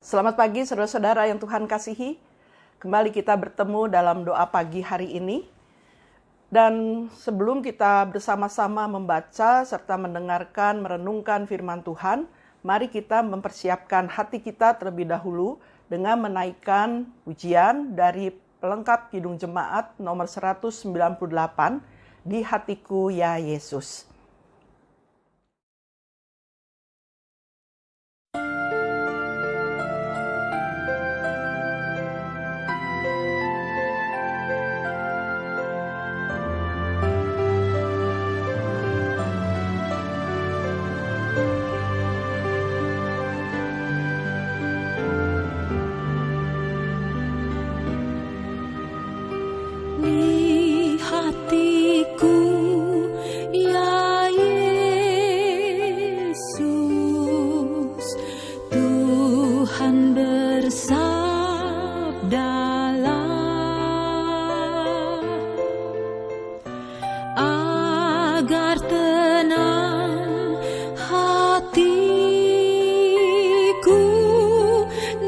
Selamat pagi saudara-saudara yang Tuhan kasihi. Kembali kita bertemu dalam doa pagi hari ini. Dan sebelum kita bersama-sama membaca serta mendengarkan, merenungkan firman Tuhan, mari kita mempersiapkan hati kita terlebih dahulu dengan menaikkan pujian dari pelengkap Kidung Jemaat nomor 198, Di Hatiku Ya Yesus. Di hatiku ya Yesus, Tuhan bersabdalah, agar tenang hatiku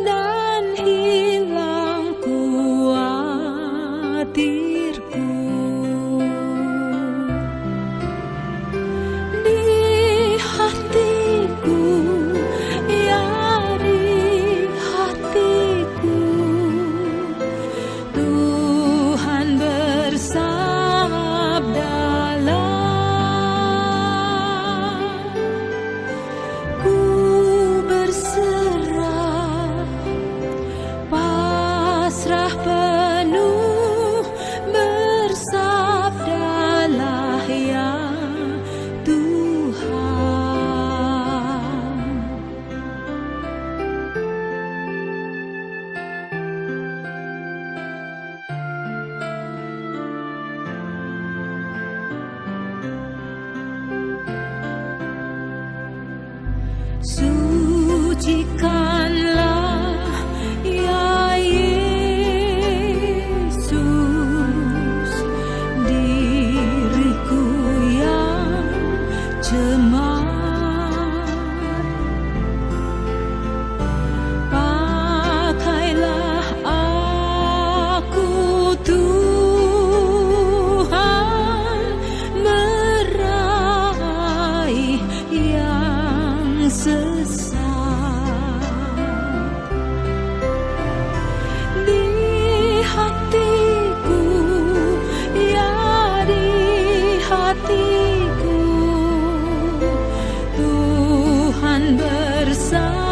dan hilang khawatirku. Di hatiku, ya di hatiku, Tuhan bersabdalah, ku berserah, pasrah penuh, bersabdalah ya Tuhan. Sucikanlah ya Yesus diriku yang cemar, pakailah aku Tuhan, meraih yang sesat. Di hatiku, ya di hatiku, Tuhan bersabdalah,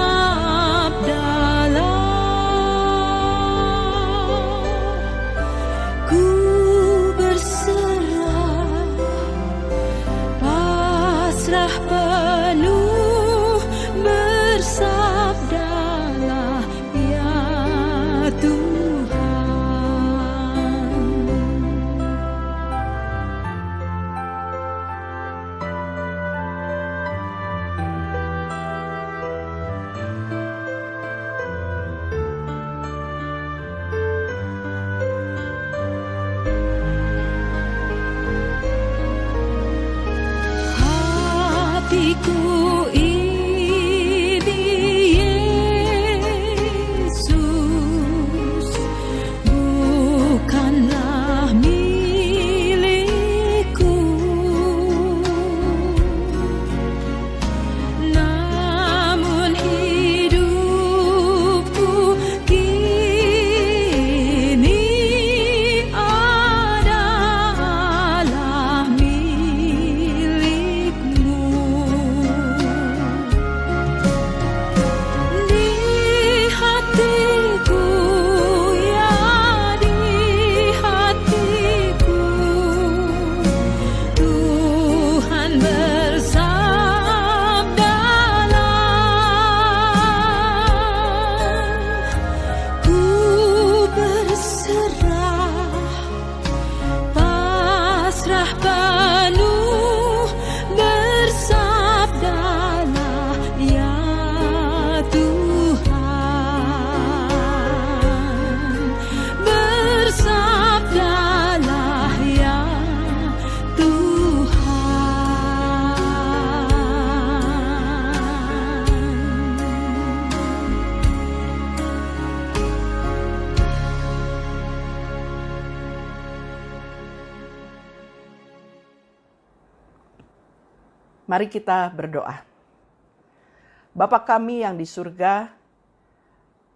ku berserah, pasrah penuh, bersabdalah ya Tuhan. Mari kita berdoa. Bapa kami yang di surga,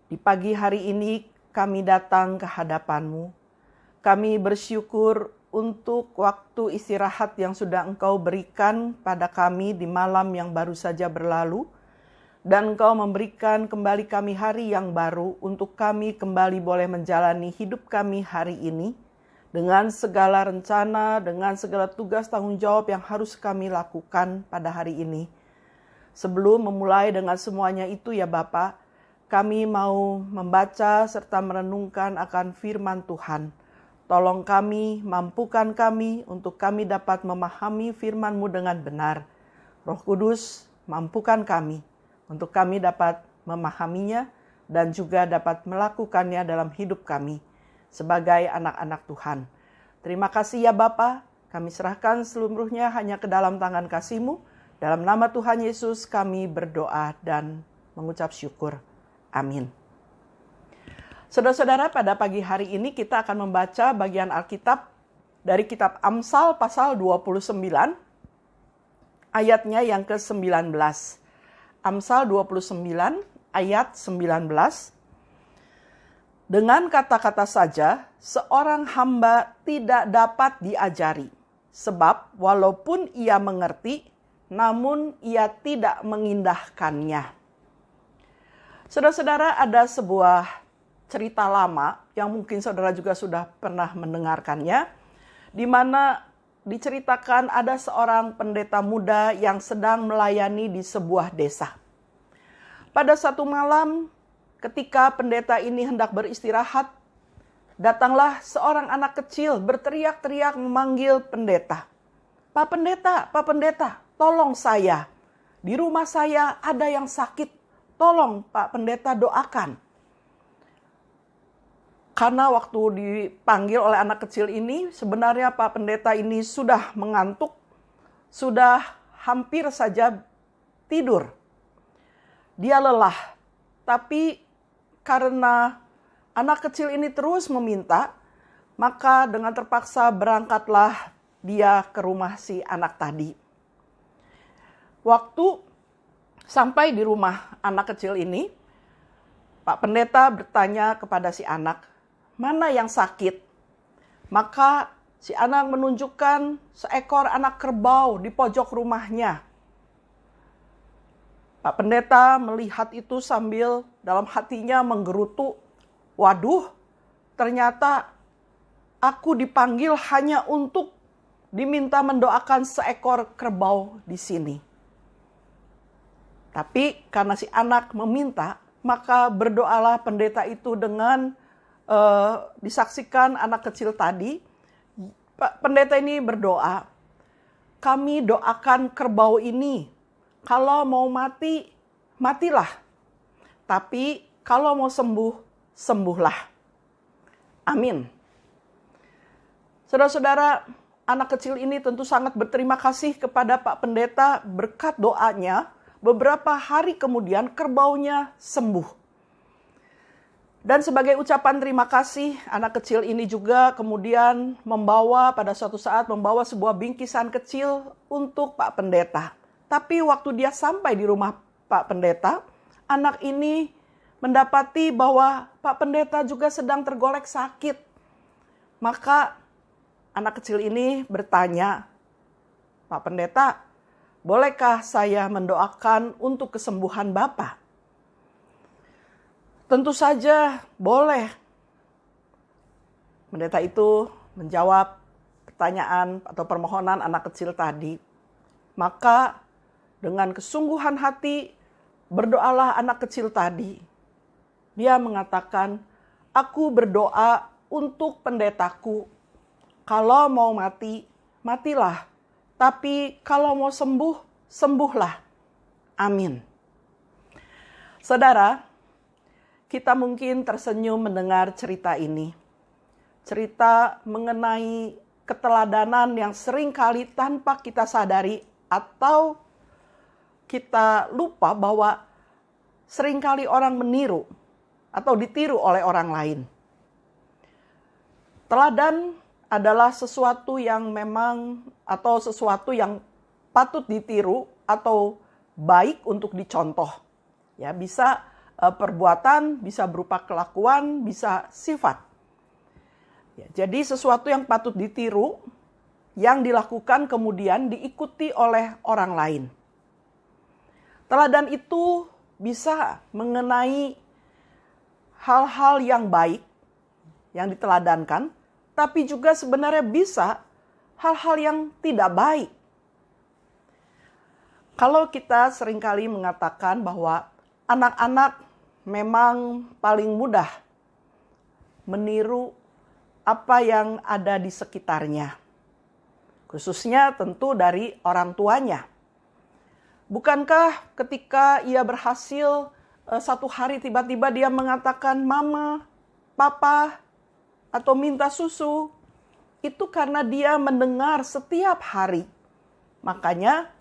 di pagi hari ini kami datang ke hadapan-Mu. Kami bersyukur untuk waktu istirahat yang sudah Engkau berikan pada kami di malam yang baru saja berlalu. Dan Engkau memberikan kembali kami hari yang baru untuk kami kembali boleh menjalani hidup kami hari ini. Dengan segala rencana, dengan segala tugas tanggung jawab yang harus kami lakukan pada hari ini. Sebelum memulai dengan semuanya itu ya Bapa, kami mau membaca serta merenungkan akan firman Tuhan. Tolong kami, mampukan kami untuk kami dapat memahami firman-Mu dengan benar. Roh Kudus, mampukan kami untuk kami dapat memahaminya dan juga dapat melakukannya dalam hidup kami sebagai anak-anak Tuhan. Terima kasih ya Bapa, kami serahkan seluruhnya hanya ke dalam tangan kasih-Mu. Dalam nama Tuhan Yesus kami berdoa dan mengucap syukur. Amin. Saudara-saudara, pada pagi hari ini kita akan membaca bagian Alkitab dari kitab Amsal pasal 29, ayatnya yang ke-19. Amsal 29 ayat 19. Dengan kata-kata saja, seorang hamba tidak dapat diajari. Sebab walaupun ia mengerti, namun ia tidak mengindahkannya. Saudara-saudara, ada sebuah cerita lama yang mungkin saudara juga sudah pernah mendengarkannya, di mana diceritakan ada seorang pendeta muda yang sedang melayani di sebuah desa. Pada satu malam, ketika pendeta ini hendak beristirahat, datanglah seorang anak kecil berteriak-teriak memanggil pendeta. Pak Pendeta, tolong saya. Di rumah saya ada yang sakit. Tolong Pak Pendeta doakan. Karena waktu dipanggil oleh anak kecil ini, sebenarnya Pak Pendeta ini sudah mengantuk, sudah hampir saja tidur. Dia lelah, tapi karena anak kecil ini terus meminta, maka dengan terpaksa berangkatlah dia ke rumah si anak tadi. Waktu sampai di rumah anak kecil ini, Pak Pendeta bertanya kepada si anak, mana yang sakit? Maka si anak menunjukkan seekor anak kerbau di pojok rumahnya. Pak Pendeta melihat itu sambil dalam hatinya menggerutu, waduh, ternyata aku dipanggil hanya untuk diminta mendoakan seekor kerbau di sini. Tapi karena si anak meminta, maka berdoalah pendeta itu dengan disaksikan anak kecil tadi. Pendeta ini berdoa, kami doakan kerbau ini, kalau mau mati, matilah. Tapi kalau mau sembuh, sembuhlah. Amin. Saudara-saudara, anak kecil ini tentu sangat berterima kasih kepada Pak Pendeta berkat doanya. Beberapa hari kemudian kerbaunya sembuh. Dan sebagai ucapan terima kasih, anak kecil ini juga kemudian pada suatu saat membawa sebuah bingkisan kecil untuk Pak Pendeta. Tapi waktu dia sampai di rumah Pak Pendeta, anak ini mendapati bahwa Pak Pendeta juga sedang tergolek sakit. Maka anak kecil ini bertanya, Pak Pendeta, bolehkah saya mendoakan untuk kesembuhan Bapak? Tentu saja boleh. Pendeta itu menjawab pertanyaan atau permohonan anak kecil tadi. Maka dengan kesungguhan hati berdoalah anak kecil tadi. Dia mengatakan, aku berdoa untuk pendetaku. Kalau mau mati, matilah. Tapi kalau mau sembuh, sembuhlah. Amin. Saudara, kita mungkin tersenyum mendengar cerita ini. Cerita mengenai keteladanan yang seringkali tanpa kita sadari atau kita lupa bahwa seringkali orang meniru atau ditiru oleh orang lain. Teladan adalah sesuatu yang memang atau sesuatu yang patut ditiru atau baik untuk dicontoh. Ya, bisa perbuatan, bisa berupa kelakuan, bisa sifat. Ya, jadi sesuatu yang patut ditiru, yang dilakukan kemudian diikuti oleh orang lain. Teladan itu bisa mengenai hal-hal yang baik yang diteladankan, tapi juga sebenarnya bisa hal-hal yang tidak baik. Kalau kita seringkali mengatakan bahwa anak-anak memang paling mudah meniru apa yang ada di sekitarnya, khususnya tentu dari orang tuanya. Bukankah ketika ia berhasil satu hari tiba-tiba dia mengatakan mama, papa, atau minta susu, itu karena dia mendengar setiap hari. Makanya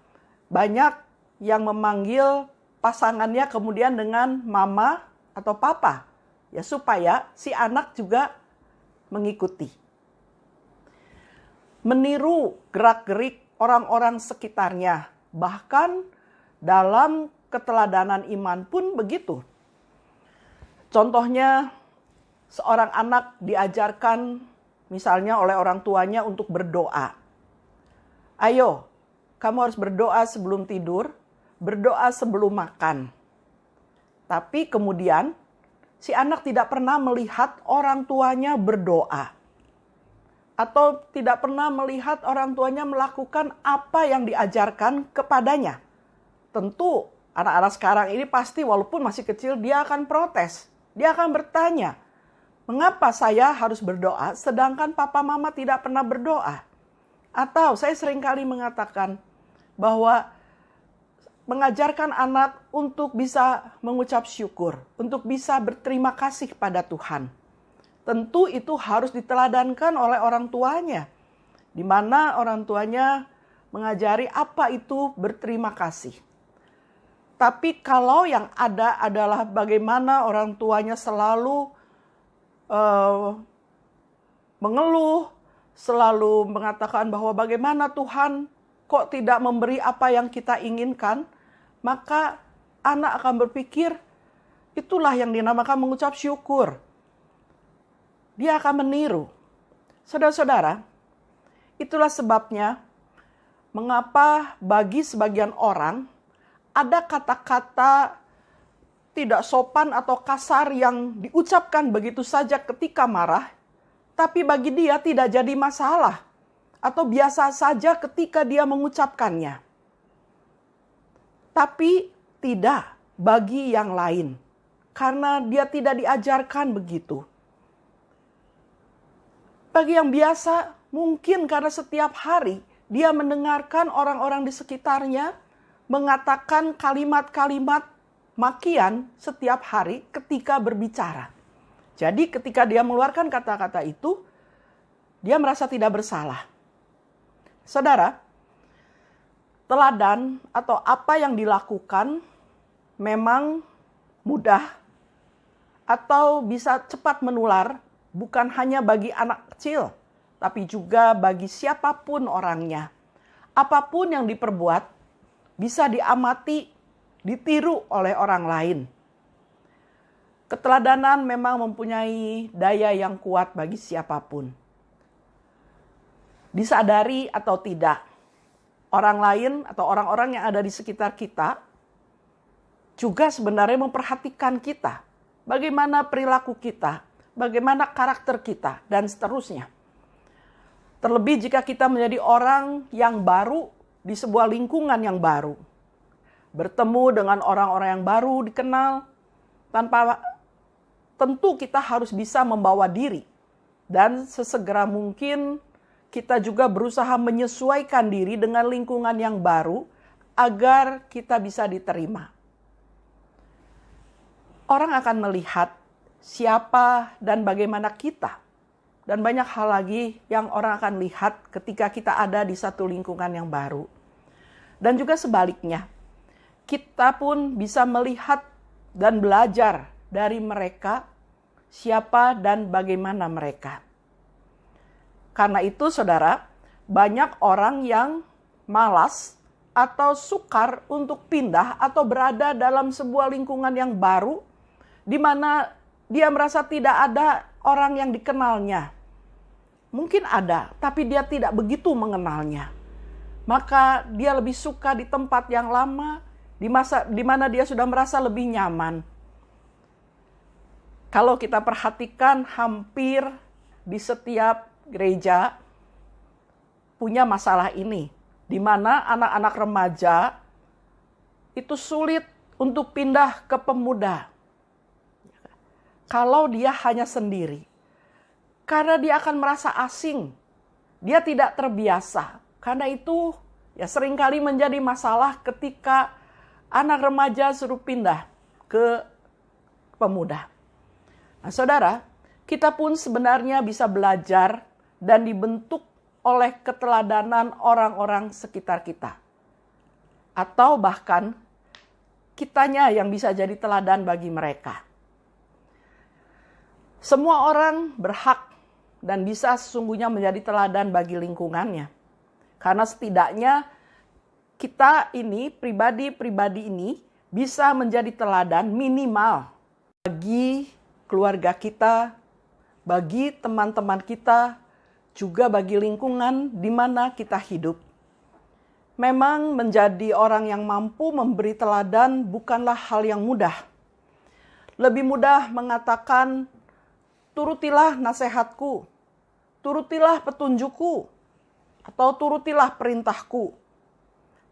banyak yang memanggil pasangannya kemudian dengan mama atau papa, ya supaya si anak juga mengikuti. Meniru gerak-gerik orang-orang sekitarnya, bahkan dalam keteladanan iman pun begitu. Contohnya, seorang anak diajarkan misalnya oleh orang tuanya untuk berdoa. Ayo, kamu harus berdoa sebelum tidur, berdoa sebelum makan. Tapi kemudian si anak tidak pernah melihat orang tuanya berdoa. Atau tidak pernah melihat orang tuanya melakukan apa yang diajarkan kepadanya. Tentu anak-anak sekarang ini pasti walaupun masih kecil dia akan protes. Dia akan bertanya, mengapa saya harus berdoa sedangkan papa mama tidak pernah berdoa? Atau saya seringkali mengatakan bahwa mengajarkan anak untuk bisa mengucap syukur, untuk bisa berterima kasih kepada Tuhan. Tentu itu harus diteladankan oleh orang tuanya, di mana orang tuanya mengajari apa itu berterima kasih. Tapi kalau yang ada adalah bagaimana orang tuanya selalu mengeluh, selalu mengatakan bahwa bagaimana Tuhan kok tidak memberi apa yang kita inginkan, maka anak akan berpikir, itulah yang dinamakan mengucap syukur. Dia akan meniru. Saudara-saudara, itulah sebabnya mengapa bagi sebagian orang ada kata-kata tidak sopan atau kasar yang diucapkan begitu saja ketika marah, tapi bagi dia tidak jadi masalah atau biasa saja ketika dia mengucapkannya. Tapi tidak bagi yang lain, karena dia tidak diajarkan begitu. Bagi yang biasa, mungkin karena setiap hari dia mendengarkan orang-orang di sekitarnya mengatakan kalimat-kalimat makian setiap hari ketika berbicara. Jadi ketika dia mengeluarkan kata-kata itu, dia merasa tidak bersalah. Saudara, teladan atau apa yang dilakukan memang mudah atau bisa cepat menular, bukan hanya bagi anak kecil, tapi juga bagi siapapun orangnya. Apapun yang diperbuat bisa diamati, ditiru oleh orang lain. Keteladanan memang mempunyai daya yang kuat bagi siapapun. Disadari atau tidak, orang lain atau orang-orang yang ada di sekitar kita juga sebenarnya memperhatikan kita. Bagaimana perilaku kita, bagaimana karakter kita, dan seterusnya. Terlebih jika kita menjadi orang yang baru di sebuah lingkungan yang baru. Bertemu dengan orang-orang yang baru dikenal, tentu kita harus bisa membawa diri. Dan sesegera mungkin kita juga berusaha menyesuaikan diri dengan lingkungan yang baru agar kita bisa diterima. Orang akan melihat siapa dan bagaimana kita. Dan banyak hal lagi yang orang akan lihat ketika kita ada di satu lingkungan yang baru. Dan juga sebaliknya, kita pun bisa melihat dan belajar dari mereka siapa dan bagaimana mereka. Karena itu saudara, banyak orang yang malas atau sukar untuk pindah atau berada dalam sebuah lingkungan yang baru di mana dia merasa tidak ada orang yang dikenalnya. Mungkin ada, tapi dia tidak begitu mengenalnya. Maka dia lebih suka di tempat yang lama, di mana dia sudah merasa lebih nyaman. Kalau kita perhatikan, hampir di setiap gereja punya masalah ini, di mana anak-anak remaja itu sulit untuk pindah ke pemuda. Kalau dia hanya sendiri, karena dia akan merasa asing, dia tidak terbiasa. Karena itu ya seringkali menjadi masalah ketika anak remaja suruh pindah ke pemuda. Nah, saudara, kita pun sebenarnya bisa belajar dan dibentuk oleh keteladanan orang-orang sekitar kita. Atau bahkan kitanya yang bisa jadi teladan bagi mereka. Semua orang berhak dan bisa sesungguhnya menjadi teladan bagi lingkungannya. Karena setidaknya kita ini, pribadi-pribadi ini bisa menjadi teladan minimal bagi keluarga kita, bagi teman-teman kita, juga bagi lingkungan di mana kita hidup. Memang menjadi orang yang mampu memberi teladan bukanlah hal yang mudah. Lebih mudah mengatakan, turutilah nasihatku, turutilah petunjukku, atau turutilah perintahku.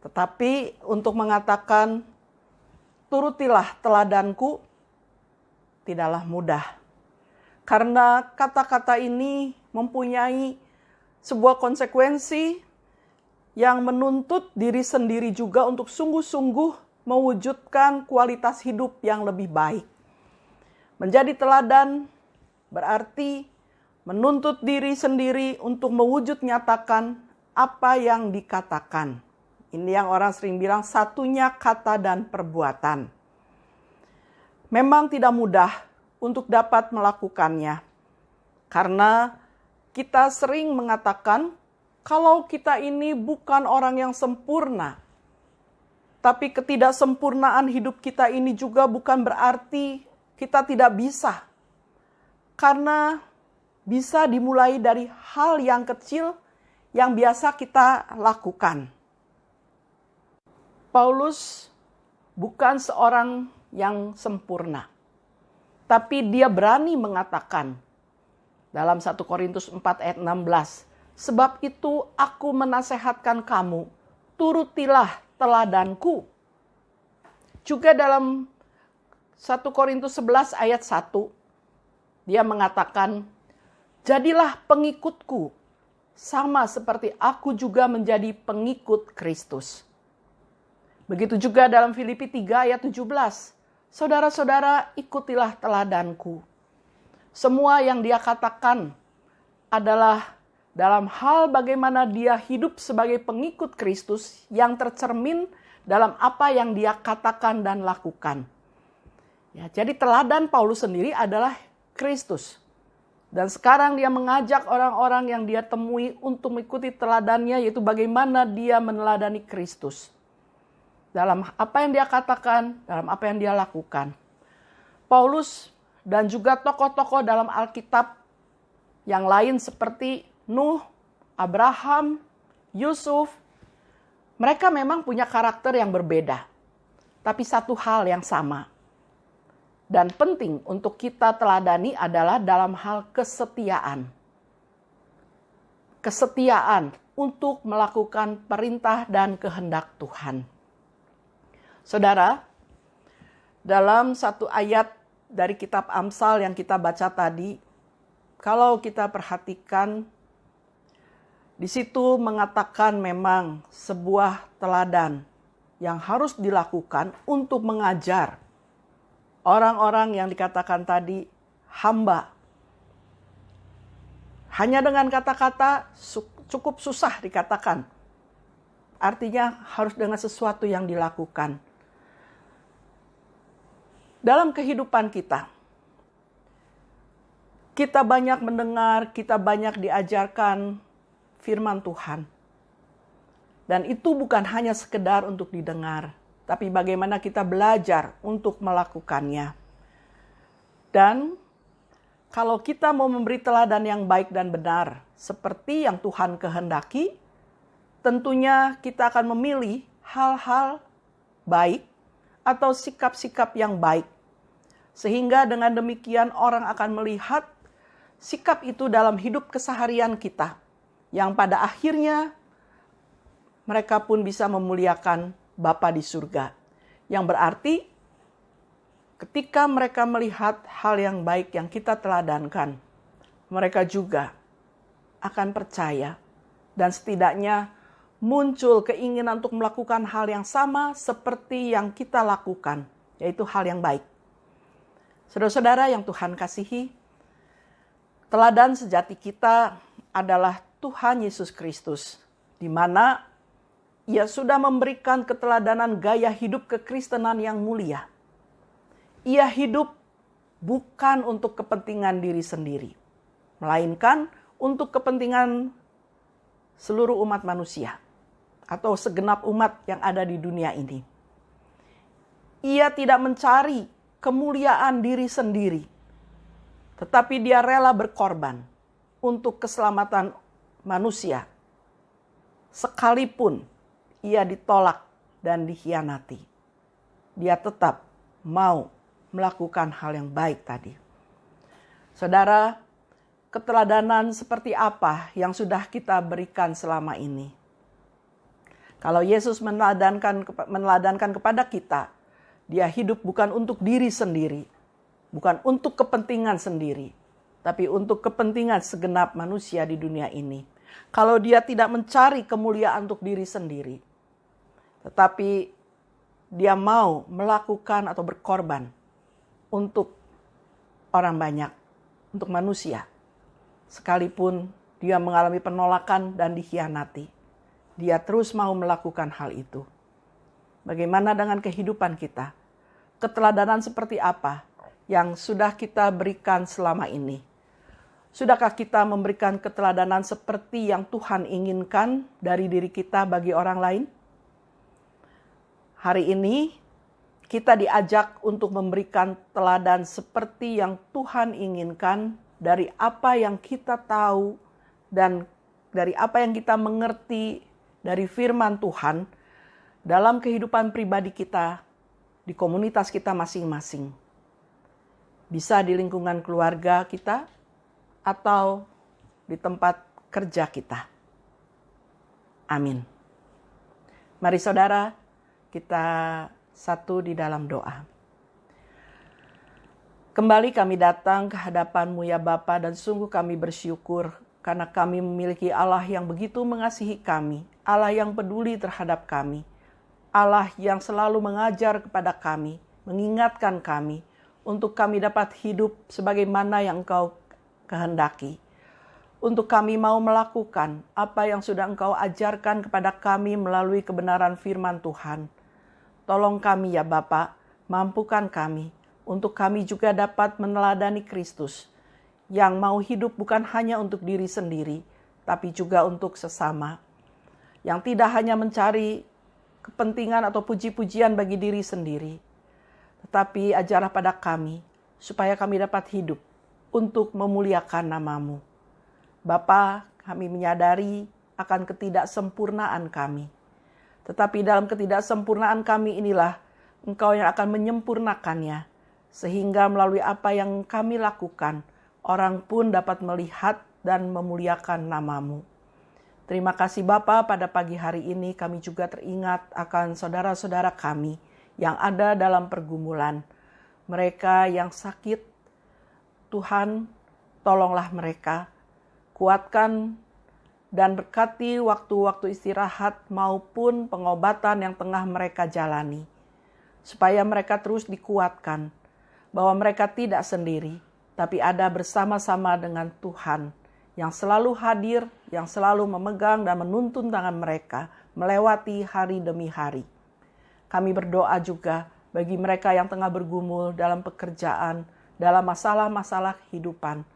Tetapi untuk mengatakan, turutilah teladanku, tidaklah mudah. Karena kata-kata ini mempunyai sebuah konsekuensi yang menuntut diri sendiri juga untuk sungguh-sungguh mewujudkan kualitas hidup yang lebih baik. Menjadi teladan berarti menuntut diri sendiri untuk mewujud nyatakan apa yang dikatakan. Ini yang orang sering bilang satunya kata dan perbuatan. Memang tidak mudah untuk dapat melakukannya. Karena kita sering mengatakan kalau kita ini bukan orang yang sempurna. Tapi ketidaksempurnaan hidup kita ini juga bukan berarti kita tidak bisa. Karena bisa dimulai dari hal yang kecil yang biasa kita lakukan. Paulus bukan seorang yang sempurna. Tapi dia berani mengatakan dalam 1 Korintus 4 ayat 16, sebab itu aku menasehatkan kamu, turutilah teladanku. Juga dalam 1 Korintus 11 ayat 1, dia mengatakan, jadilah pengikutku, sama seperti aku juga menjadi pengikut Kristus. Begitu juga dalam Filipi 3 ayat 17. Saudara-saudara, ikutilah teladanku. Semua yang dia katakan adalah dalam hal bagaimana dia hidup sebagai pengikut Kristus yang tercermin dalam apa yang dia katakan dan lakukan. Ya, jadi teladan Paulus sendiri adalah Kristus. Dan sekarang dia mengajak orang-orang yang dia temui untuk mengikuti teladannya, yaitu bagaimana dia meneladani Kristus. Dalam apa yang dia katakan, dalam apa yang dia lakukan. Paulus dan juga tokoh-tokoh dalam Alkitab yang lain seperti Nuh, Abraham, Yusuf, mereka memang punya karakter yang berbeda. Tapi satu hal yang sama. Dan penting untuk kita teladani adalah dalam hal kesetiaan. Kesetiaan untuk melakukan perintah dan kehendak Tuhan. Saudara, dalam satu ayat dari kitab Amsal yang kita baca tadi, kalau kita perhatikan, di situ mengatakan memang sebuah teladan yang harus dilakukan untuk mengajar orang-orang yang dikatakan tadi hamba. Hanya dengan kata-kata cukup susah dikatakan. Artinya harus dengan sesuatu yang dilakukan. Dalam kehidupan kita banyak mendengar, kita banyak diajarkan firman Tuhan. Dan itu bukan hanya sekedar untuk didengar, tapi bagaimana kita belajar untuk melakukannya. Dan kalau kita mau memberi teladan yang baik dan benar, seperti yang Tuhan kehendaki, tentunya kita akan memilih hal-hal baik atau sikap-sikap yang baik. Sehingga dengan demikian orang akan melihat sikap itu dalam hidup keseharian kita, yang pada akhirnya mereka pun bisa memuliakan Bapa di surga. Yang berarti ketika mereka melihat hal yang baik yang kita teladankan, mereka juga akan percaya dan setidaknya muncul keinginan untuk melakukan hal yang sama seperti yang kita lakukan, yaitu hal yang baik. Saudara-saudara yang Tuhan kasihi, teladan sejati kita adalah Tuhan Yesus Kristus, di mana Ia sudah memberikan keteladanan gaya hidup kekristenan yang mulia. Ia hidup bukan untuk kepentingan diri sendiri, melainkan untuk kepentingan seluruh umat manusia atau segenap umat yang ada di dunia ini. Ia tidak mencari kemuliaan diri sendiri, tetapi dia rela berkorban untuk keselamatan manusia, sekalipun ia ditolak dan dikhianati. Dia tetap mau melakukan hal yang baik tadi. Saudara, keteladanan seperti apa yang sudah kita berikan selama ini? Kalau Yesus meneladankan kepada kita, dia hidup bukan untuk diri sendiri, bukan untuk kepentingan sendiri, tapi untuk kepentingan segenap manusia di dunia ini. Kalau dia tidak mencari kemuliaan untuk diri sendiri, tetapi dia mau melakukan atau berkorban untuk orang banyak, untuk manusia. Sekalipun dia mengalami penolakan dan dikhianati, dia terus mau melakukan hal itu. Bagaimana dengan kehidupan kita? Keteladanan seperti apa yang sudah kita berikan selama ini? Sudahkah kita memberikan keteladanan seperti yang Tuhan inginkan dari diri kita bagi orang lain? Hari ini kita diajak untuk memberikan teladan seperti yang Tuhan inginkan dari apa yang kita tahu dan dari apa yang kita mengerti dari firman Tuhan dalam kehidupan pribadi kita, di komunitas kita masing-masing. Bisa di lingkungan keluarga kita atau di tempat kerja kita. Amin. Mari saudara, kita satu di dalam doa. Kembali kami datang ke hadapan-Mu ya Bapa, dan sungguh kami bersyukur karena kami memiliki Allah yang begitu mengasihi kami, Allah yang peduli terhadap kami, Allah yang selalu mengajar kepada kami, mengingatkan kami untuk kami dapat hidup sebagaimana yang Engkau kehendaki. Untuk kami mau melakukan apa yang sudah Engkau ajarkan kepada kami melalui kebenaran firman Tuhan. Tolong kami ya Bapa, mampukan kami untuk kami juga dapat meneladani Kristus yang mau hidup bukan hanya untuk diri sendiri, tapi juga untuk sesama. Yang tidak hanya mencari kepentingan atau puji-pujian bagi diri sendiri, tetapi ajarlah pada kami supaya kami dapat hidup untuk memuliakan nama-Mu. Bapa, kami menyadari akan ketidaksempurnaan kami. Tetapi dalam ketidaksempurnaan kami inilah Engkau yang akan menyempurnakannya. Sehingga melalui apa yang kami lakukan, orang pun dapat melihat dan memuliakan nama-Mu. Terima kasih Bapa, pada pagi hari ini kami juga teringat akan saudara-saudara kami yang ada dalam pergumulan. Mereka yang sakit, Tuhan tolonglah mereka, kuatkan dan berkati waktu-waktu istirahat maupun pengobatan yang tengah mereka jalani. Supaya mereka terus dikuatkan bahwa mereka tidak sendiri, tapi ada bersama-sama dengan Tuhan yang selalu hadir, yang selalu memegang dan menuntun tangan mereka melewati hari demi hari. Kami berdoa juga bagi mereka yang tengah bergumul dalam pekerjaan, dalam masalah-masalah kehidupan.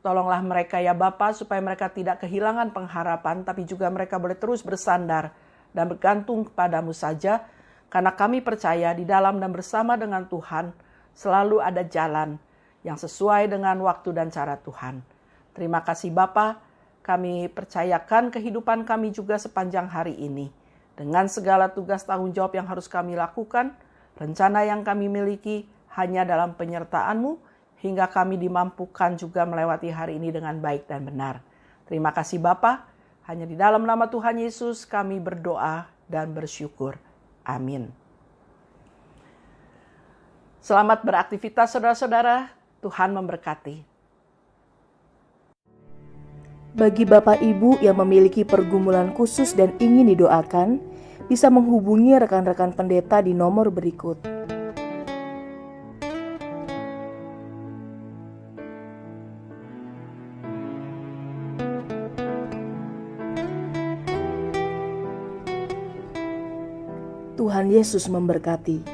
Tolonglah mereka ya Bapa supaya mereka tidak kehilangan pengharapan, tapi juga mereka boleh terus bersandar dan bergantung kepadamu saja, karena kami percaya di dalam dan bersama dengan Tuhan selalu ada jalan yang sesuai dengan waktu dan cara Tuhan. Terima kasih Bapa, kami percayakan kehidupan kami juga sepanjang hari ini. Dengan segala tugas tanggung jawab yang harus kami lakukan, rencana yang kami miliki hanya dalam penyertaan-Mu, hingga kami dimampukan juga melewati hari ini dengan baik dan benar. Terima kasih Bapa, hanya di dalam nama Tuhan Yesus kami berdoa dan bersyukur. Amin. Selamat beraktivitas saudara-saudara, Tuhan memberkati. Bagi Bapak Ibu yang memiliki pergumulan khusus dan ingin didoakan, bisa menghubungi rekan-rekan pendeta di nomor berikut. Tuhan Yesus memberkati.